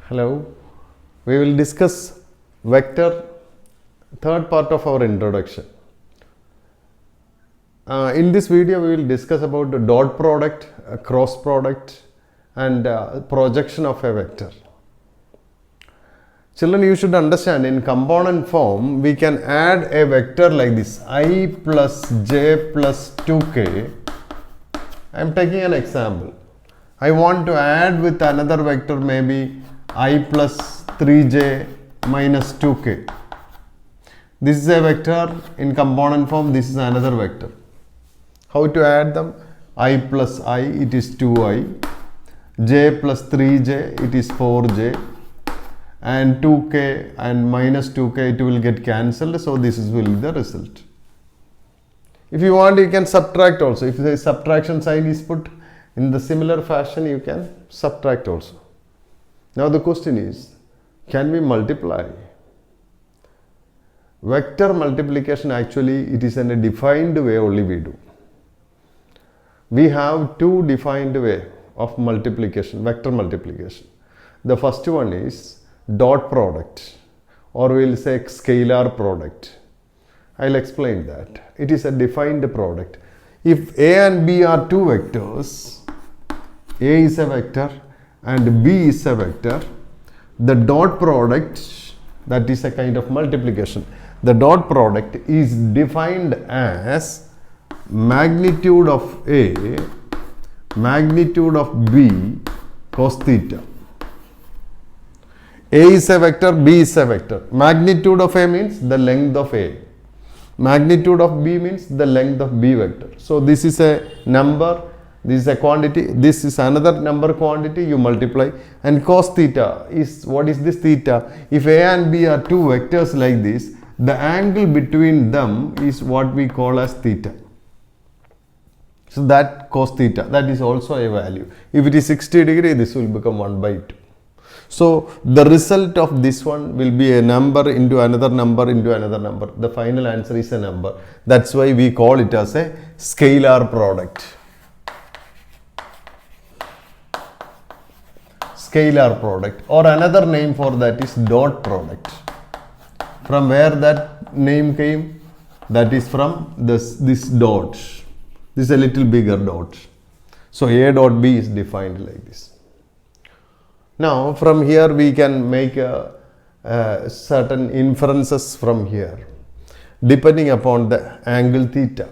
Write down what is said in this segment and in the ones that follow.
Hello, we will discuss vector, third part of our introduction. In this video we will discuss about the dot product, cross product and projection of a vector. Children, you should understand in component form we can add a vector like this I plus j plus 2k. I am taking an example. I want to add with another vector maybe I plus 3j minus 2k. This is a vector in component form, this is another vector. How to add them? I plus I, it is 2i, j plus 3j, it is 4j, and 2k and minus 2k, it will get cancelled, so this will be the result. If you want, you can subtract also. If the subtraction sign is put in the similar fashion, you can subtract also. Now the question is, can we multiply? Vector multiplication, actually it is in a defined way only we do. We have two defined way of multiplication, vector multiplication. The first one is dot product, or we will say scalar product. I will explain that. It is a defined product. If A and B are two vectors, A is a vector and B is a vector, the dot product, that is a kind of multiplication. The dot product is defined as magnitude of A, magnitude of B cos theta. A is a vector, B is a vector. Magnitude of A means the length of A. Magnitude of B means the length of B vector. So this is a number, this is a quantity, this is another number quantity, you multiply, and cos theta is, what is this theta? If A and B are two vectors like this, the angle between them is what we call as theta. So that cos theta, that is also a value. If it is 60 degree, this will become 1 by 2. So the result of this one will be a number into another number into another number. The final answer is a number. That's why we call it as a scalar product. Scalar product, or another name for that is dot product. From where that name came? That is from this dot. This is a little bigger dot. So A dot B is defined like this. Now from here we can make certain inferences from here depending upon the angle theta.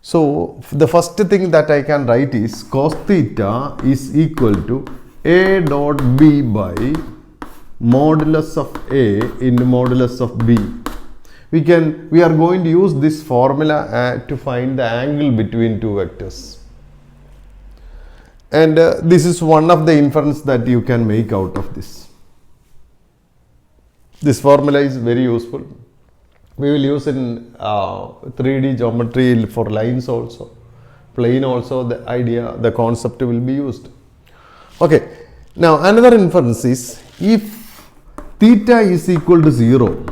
So the first thing that I can write is cos theta is equal to A dot B by modulus of A into modulus of B. We are going to use this formula to find the angle between two vectors. And this is one of the inference that you can make out of this. This formula is very useful. We will use in 3D geometry for lines also, plane also, the idea, the concept will be used. Okay, now another inference is if theta is equal to 0,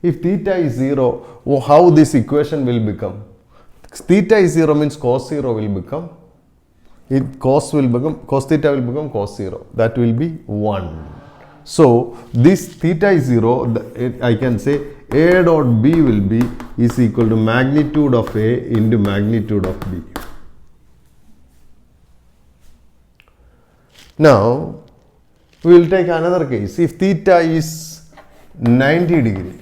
if theta is 0, how this equation will become? Theta is 0 means cos 0 will become, cos theta will become cos 0, that will be 1. So this theta is 0, I can say A dot B will be is equal to magnitude of A into magnitude of B. Now we will take another case. If theta is 90 degree,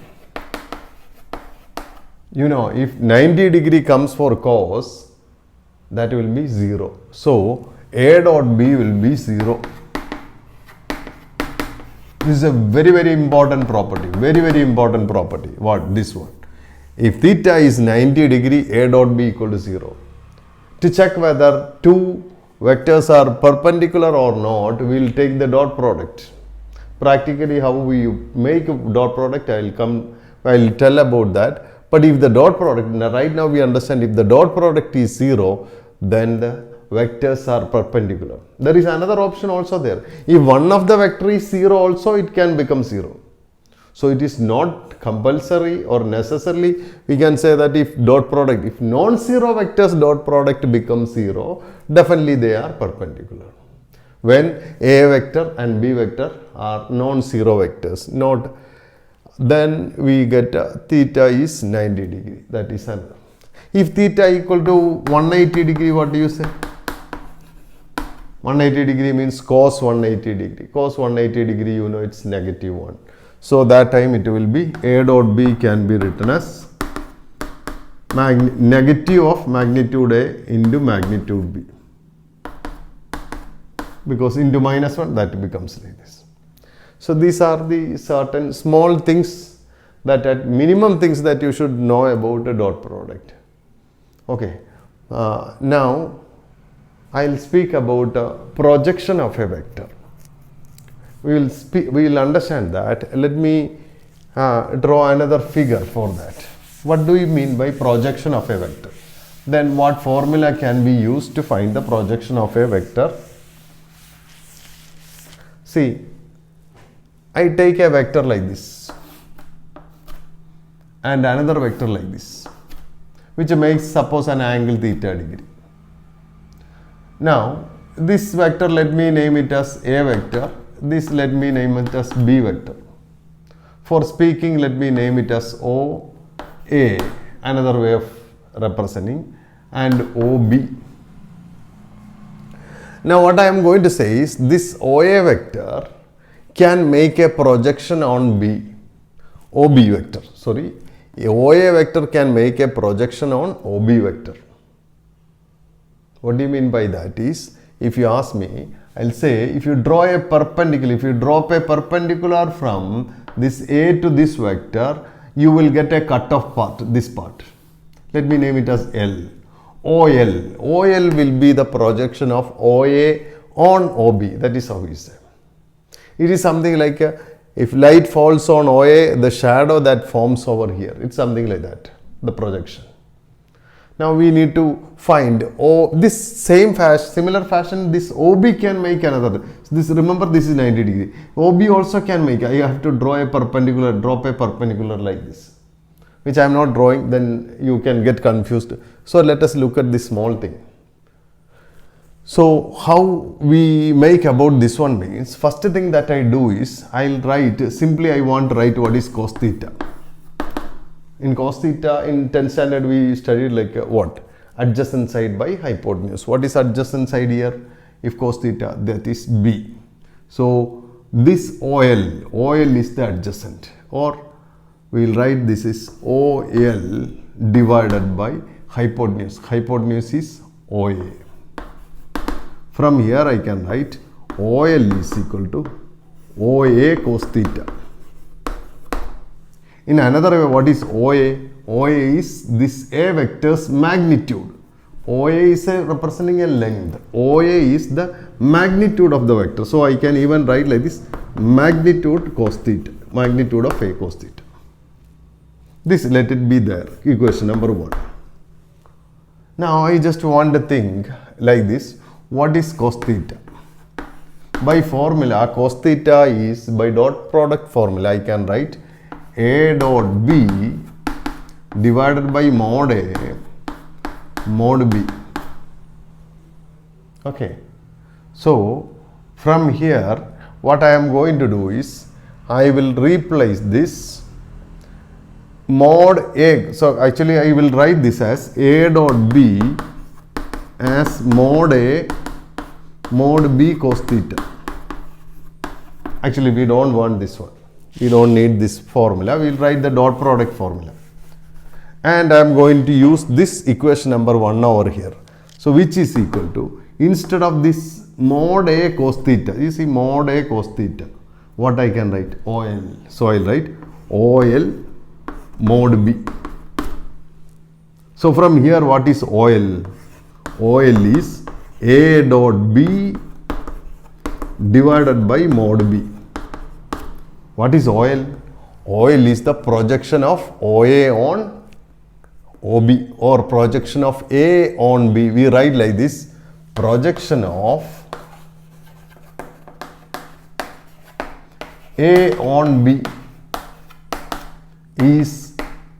you know, if 90 degree comes for cos, that will be 0. So A dot B will be 0. This is a very important property, very important property. What? This one. If theta is 90 degree, A dot B equal to 0. To check whether two vectors are perpendicular or not, we will take the dot product. Practically how we make a dot product, I will tell about that. But if the dot product, right now we understand if the dot product is 0, then the vectors are perpendicular. There is another option also there. If one of the vector is 0 also, it can become 0. So it is not compulsory or necessarily we can say that if dot product, if non-zero vectors dot product becomes 0, definitely they are perpendicular. when A vector and B vector are non-zero vectors. Not then we get theta is 90 degree. That is another. If theta equal to 180 degree, what do you say? 180 degree means cos 180 degree. Cos 180 degree, you know, it's negative 1. So that time it will be A dot B can be written as negative of magnitude A into magnitude B. Because into minus 1, that becomes like this. So these are the certain small things that at minimum things that you should know about a dot product. Okay, now I'll speak about projection of a vector. We will understand that. Let me draw another figure for that. What do we mean by projection of a vector? Then what formula can be used to find the projection of a vector? See, I take a vector like this and another vector like this, which makes suppose an angle theta degree. Now this vector, let me name it as A vector, this let me name it as B vector. For speaking, let me name it as OA, another way of representing, and OB. Now what I am going to say is this OA vector can make a projection on OB vector. Sorry, OA vector can make a projection on OB vector. What do you mean by that is, if you ask me, I'll say if you draw a perpendicular, if you drop a perpendicular from this A to this vector, you will get a cut off part, this part. Let me name it as L. OL. OL will be the projection of OA on OB. That is how we say. It is something like if light falls on OA, the shadow that forms over here. It's something like that, the projection. Now we need to find this similar fashion, this OB can make another. This, remember, this is 90 degree. OB also can make. I have to draw a perpendicular, drop a perpendicular like this, which I am not drawing, then you can get confused. So let us look at this small thing. So how we make about this one means, first thing that I do is, I'll write, simply I want to write what is cos theta. In cos theta, in 10th standard we studied like what? Adjacent side by hypotenuse. What is adjacent side here? If cos theta, that is B. So this OL is the adjacent, or we will write this is OL divided by hypotenuse. Hypotenuse is OA. From here I can write OL is equal to OA cos theta. In another way, what is OA? OA is this A vector's magnitude. OA is representing a length. OA is the magnitude of the vector. So I can even write like this, magnitude cos theta, magnitude of A cos theta. This, let it be there, equation number 1. Now I just want to think like this. What is cos theta? By formula, cos theta is by dot product formula. I can write A dot B divided by mod A mod B. Okay. So from here, what I am going to do is, I will replace this mod A. So actually I will write this as A dot B as mod A mod B cos theta. Actually we don't want this one. We don't need this formula. We will write the dot product formula. And I am going to use this equation number 1 over here. So which is equal to, instead of this mod A cos theta, you see mod A cos theta, what I can write? OL. So I will write OL mod B. So from here, what is OL? OL is A dot B divided by mod B. What is OL? OL is the projection of OA on OB, or projection of A on B. We write like this, projection of A on B is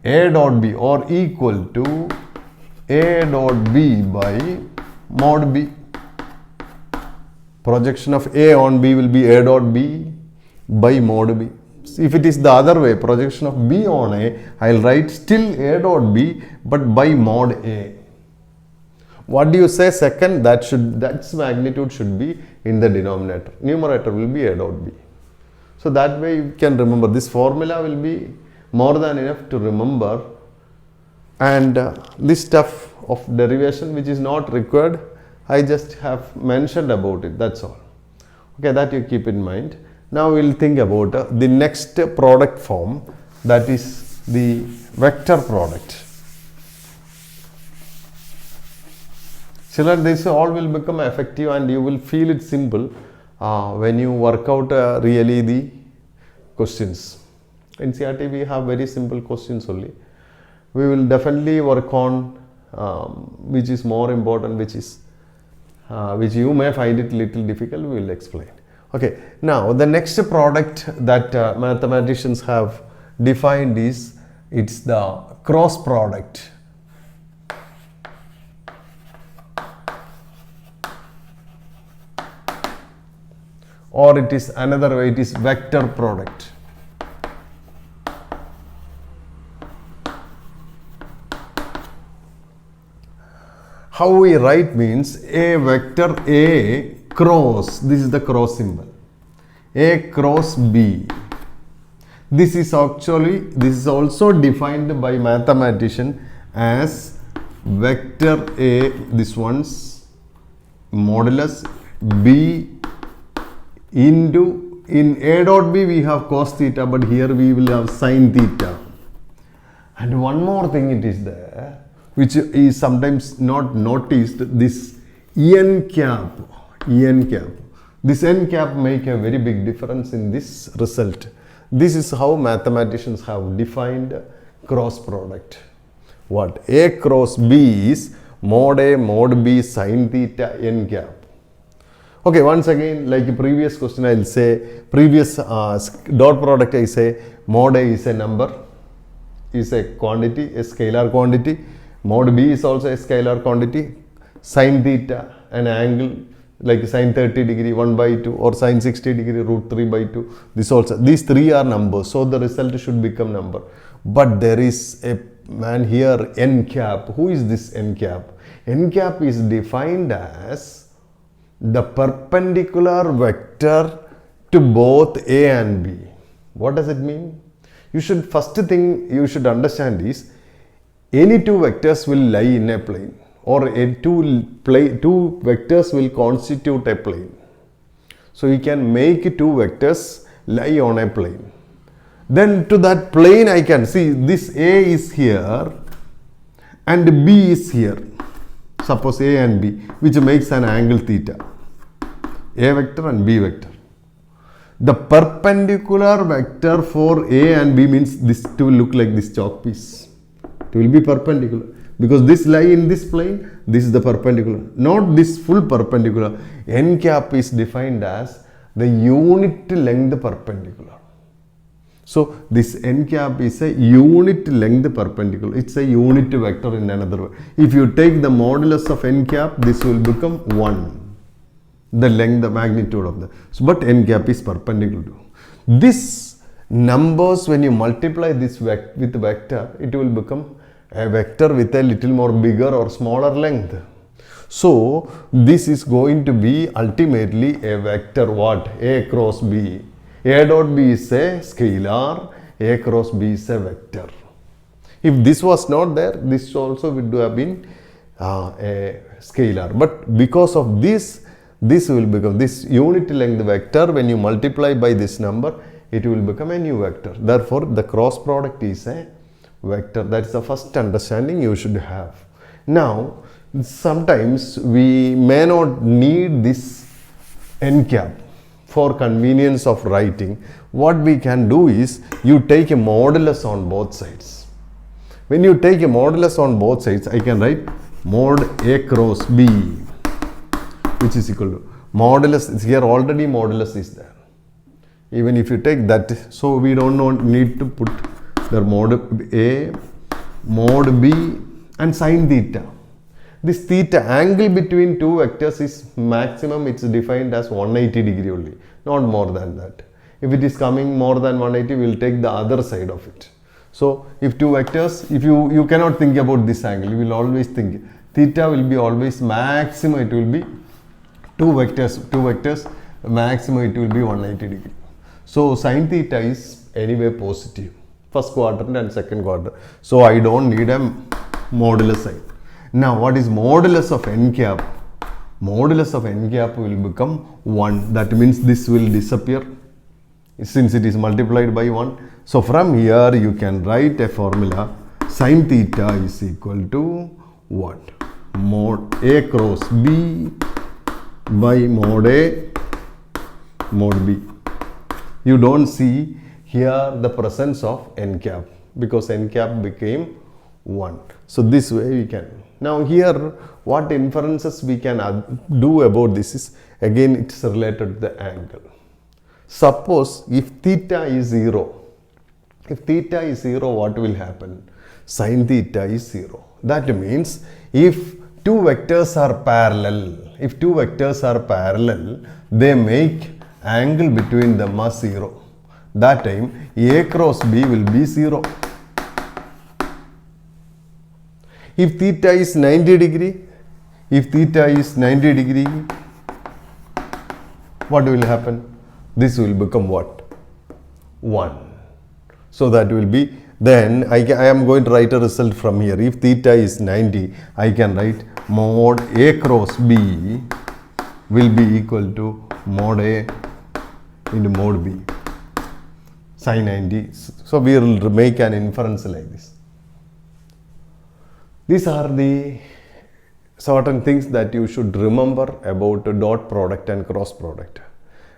A dot B, or equal to A dot B by mod B. Projection of A on B will be A dot B by mod B. If it is the other way, projection of B on A, I'll write still A dot B but by mod A. What do you say second? That's magnitude should be in the denominator. Numerator will be A dot B. So that way you can remember. This formula will be more than enough to remember. And this stuff of derivation which is not required, I just have mentioned about it, that's all. Okay, that you keep in mind. Now we will think about the next product form, that is the vector product. Children, this all will become effective and you will feel it simple when you work out really the questions. In CRT we have very simple questions only. We will definitely work on which is more important, which you may find it little difficult, we will explain. Okay, now the next product that mathematicians have defined is, it's the cross product. Or it is another way, it is vector product. How we write means a vector A cross, this is the cross symbol, A cross B. This is also defined by mathematician as vector A, this one's modulus B into, in A dot B we have cos theta, but here we will have sin theta. And one more thing it is there, which is sometimes not noticed, this n cap. This n cap make a very big difference in this result. This is how mathematicians have defined cross product. What? A cross B is mod A mod B sin theta n cap. Okay, once again, like previous question, I will say, previous dot product I say, mod A is a number, is a quantity, a scalar quantity. Mod B is also a scalar quantity. Sin theta, an angle like sin 30 degree 1 by 2 or sin 60 degree root 3 by 2. This also, these three are numbers. So the result should become number. But there is a man here, n cap. Who is this n cap? N cap is defined as the perpendicular vector to both A and B. What does it mean? First thing you should understand is, any two vectors will lie in a plane, or two vectors will constitute a plane. So you can make two vectors lie on a plane. Then to that plane I can see this A is here and B is here. Suppose A and B, which makes an angle theta. A vector and B vector. The perpendicular vector for A and B means this two will look like this chalk piece. It will be perpendicular because this lie in this plane, this is the perpendicular, not this full perpendicular. N cap is defined as the unit length perpendicular. So this n cap is a unit length perpendicular. It's a unit vector in another way. If you take the modulus of n cap, this will become 1. The length, the magnitude of the. So, but n cap is perpendicular to. This numbers, when you multiply this with vector, it will become a vector with a little more bigger or smaller length. So this is going to be ultimately a vector what? A cross B. A dot B is a scalar, A cross B is a vector. If this was not there, this also would have been a scalar. But because of this, this will become this unit length vector. When you multiply by this number, it will become a new vector. Therefore, the cross product is a vector. That is the first understanding you should have. Now, sometimes we may not need this n cap for convenience of writing. What we can do is, you take a modulus on both sides. When you take a modulus on both sides, I can write mod A cross B, which is equal to modulus. Here already modulus is there. Even if you take that, so we don't need to put the mod A, mod B and sin theta. this theta angle between two vectors is maximum, it's defined as 180 degree only, not more than that. If it is coming more than 180, we will take the other side of it. So if two vectors, if you cannot think about this angle, you will always think theta will be always maximum, it will be two vectors, maximum it will be 180 degree. So sin theta is anyway positive, first quadrant and second quadrant. So I don't need a modulus sign. Now what is modulus of n cap? Modulus of n cap will become 1. That means this will disappear since it is multiplied by 1. So from here you can write a formula, sin theta is equal to what? Mod A cross B by mod A mod B. You don't see here the presence of n cap because n cap became 1. So this way we can. Now here what inferences we can do about this is, again it's related to the angle. Suppose if theta is 0, what will happen? Sin theta is 0. That means if two vectors are parallel, they make angle between them as 0. That time A cross B will be 0. If theta is 90 degree, what will happen? This will become what? 1. So that will be, then I am going to write a result from here. If theta is 90, I can write mod A cross B will be equal to mod A into mod B sin 90. So we will make an inference like this. These are the certain things that you should remember about dot product and cross product.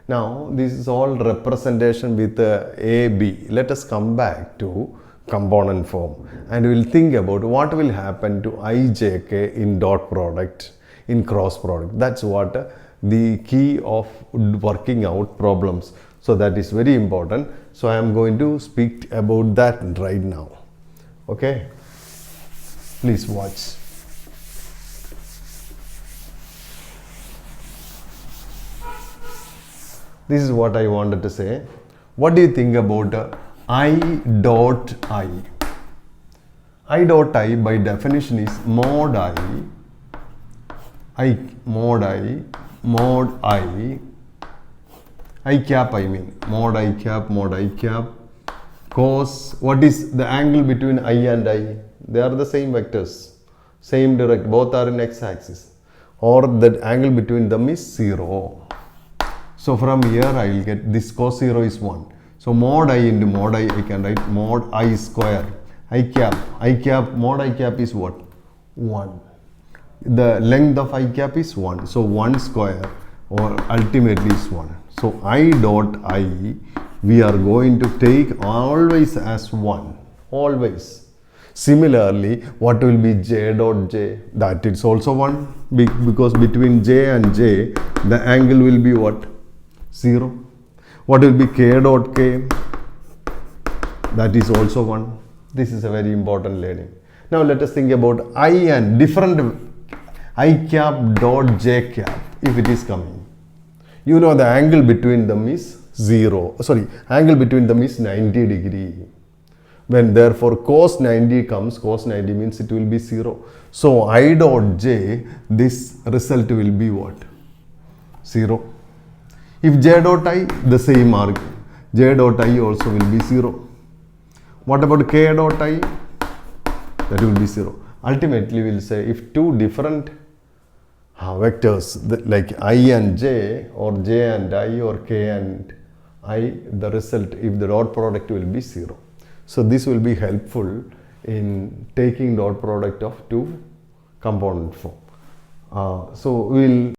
Now this is all representation with A, B. Let us come back to component form and we will think about what will happen to I, J, K in dot product, in cross product. That's what the key of working out problems. So that is very important. So I am going to speak about that right now. Okay, please watch. This is what I wanted to say. What do you think about I dot I? I dot I by definition is mod I cap, I mean mod I cap cos. What is the angle between I and I? They are the same vectors, same direct, both are in x-axis, or the angle between them is 0. So from here I will get this cos 0 is 1. So mod I into mod I can write mod I square. I cap mod I cap is what? 1. The length of I cap is 1. So 1 square or ultimately is 1. So I dot I we are going to take always as 1. Always. Similarly, what will be J dot J? That is also 1 because between J and J the angle will be what? 0. What will be K dot K? That is also 1. This is a very important learning. Now let us think about I and different I cap dot J cap if it is coming. You know the angle between them is 0. Sorry, angle between them is 90 degree. When therefore cos 90 comes, cos 90 means it will be 0. So I dot J, this result will be what? 0. If J dot I, the same argument. J dot I also will be 0. What about K dot I? That will be 0. Ultimately, we will say if two different vectors like I and J or J and I or K and I, the result, if the dot product will be 0. So this will be helpful in taking dot product of two component form. So we will